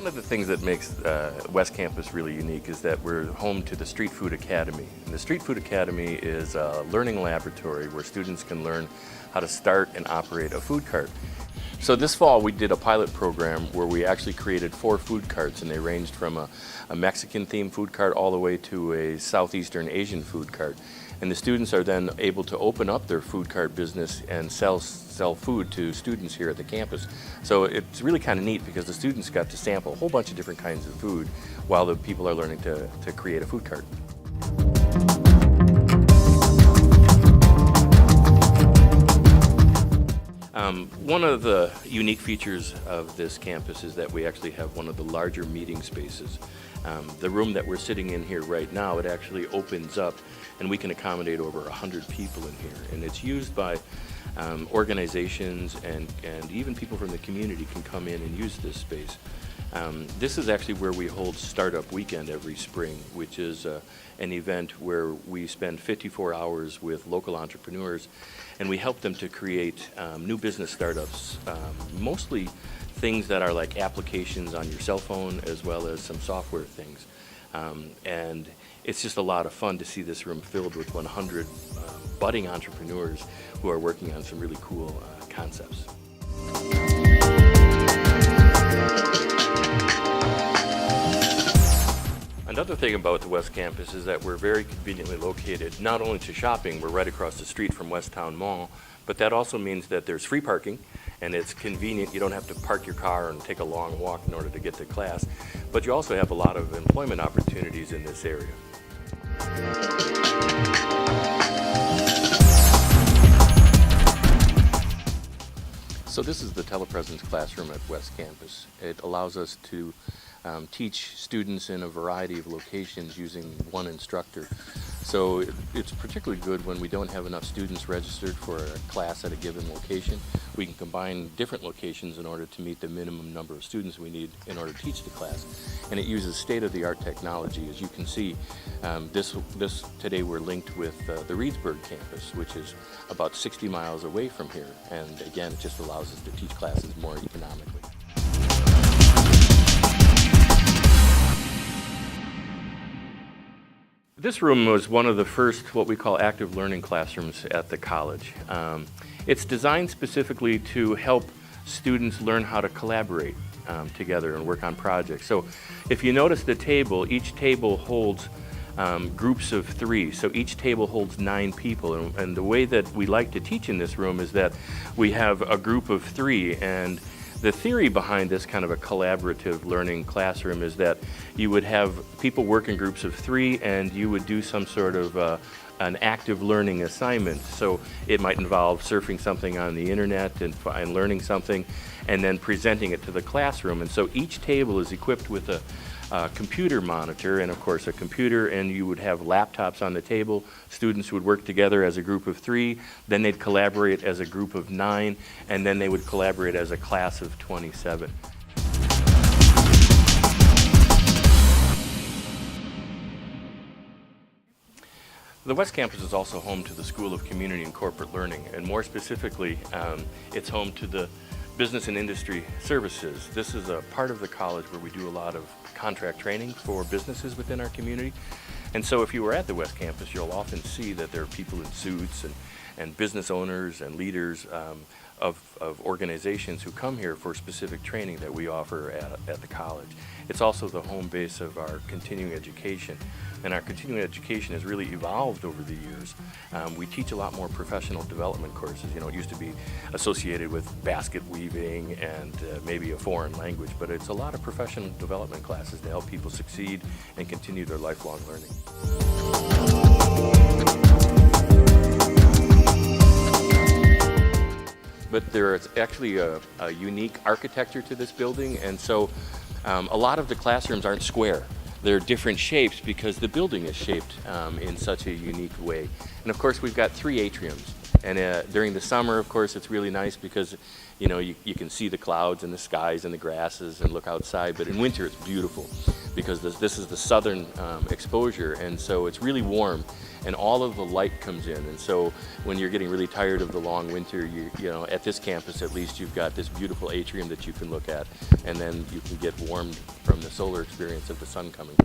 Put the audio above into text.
One of the things that makes West Campus really unique is that we're home to the Street Food Academy. And the Street Food Academy is a learning laboratory where students can learn how to start and operate a food cart. So this fall we did a pilot program where we actually created 4 food carts, and they ranged from a Mexican themed food cart all the way to a Southeastern Asian food cart. And the students are then able to open up their food cart business and sell food to students here at the campus. So it's really kind of neat because the students got to sample a whole bunch of different kinds of food while the people are learning to create a food cart. One of the unique features of this campus is that we actually have one of the larger meeting spaces. The room that we're sitting in here right now, it actually opens up and we can accommodate over 100 people in here. And it's used by organizations and even people from the community can come in and use this space. This is actually where we hold Startup Weekend every spring, which is an event where we spend 54 hours with local entrepreneurs and we help them to create new business startups, mostly things that are like applications on your cell phone as well as some software things. And it's just a lot of fun to see this room filled with 100 budding entrepreneurs who are working on some really cool concepts. Another thing about the West Campus is that we're very conveniently located, not only to shopping, we're right across the street from West Town Mall, but that also means that there's free parking and it's convenient. You don't have to park your car and take a long walk in order to get to class, but you also have a lot of employment opportunities in this area. So this is the telepresence classroom at West Campus. It allows us to teach students in a variety of locations using one instructor. So it's particularly good when we don't have enough students registered for a class at a given location. We can combine different locations in order to meet the minimum number of students we need in order to teach the class. And it uses state-of-the-art technology. As you can see, today we're linked with the Reedsburg campus, which is about 60 miles away from here. And again, it just allows us to teach classes more economically. This room was one of the first what we call active learning classrooms at the college. It's designed specifically to help students learn how to collaborate together and work on projects. So if you notice the table, each table holds groups of 3. So each table holds 9 people. And the way that we like to teach in this room is that we have a group of 3, and the theory behind this kind of a collaborative learning classroom is that you would have people work in groups of 3 and you would do some sort of an active learning assignment. So it might involve surfing something on the internet and learning something and then presenting it to the classroom. And so each table is equipped with a computer monitor and of course a computer, and you would have laptops on the table. Students would work together as a group of 3, then they'd collaborate as a group of 9, and then they would collaborate as a class of 27. The West Campus is also home to the School of Community and Corporate Learning, and more specifically, it's home to the Business and Industry Services. This is a part of the college where we do a lot of contract training for businesses within our community. And so if you were at the West Campus, you'll often see that there are people in suits and business owners and leaders of organizations who come here for specific training that we offer at the college. It's also the home base of our continuing education, and our continuing education has really evolved over the years. We teach a lot more professional development courses. You know, it used to be associated with basket weaving and maybe a foreign language, but it's a lot of professional development classes to help people succeed and continue their lifelong learning. But there is actually a unique architecture to this building, and so a lot of the classrooms aren't square. They're different shapes because the building is shaped in such a unique way. And of course we've got 3 atriums. And during the summer, of course, it's really nice because you can see the clouds and the skies and the grasses and look outside. But in winter, it's beautiful because this is the southern exposure, and so it's really warm, and all of the light comes in. And so when you're getting really tired of the long winter, you know, at this campus at least, you've got this beautiful atrium that you can look at, and then you can get warmed from the solar experience of the sun coming.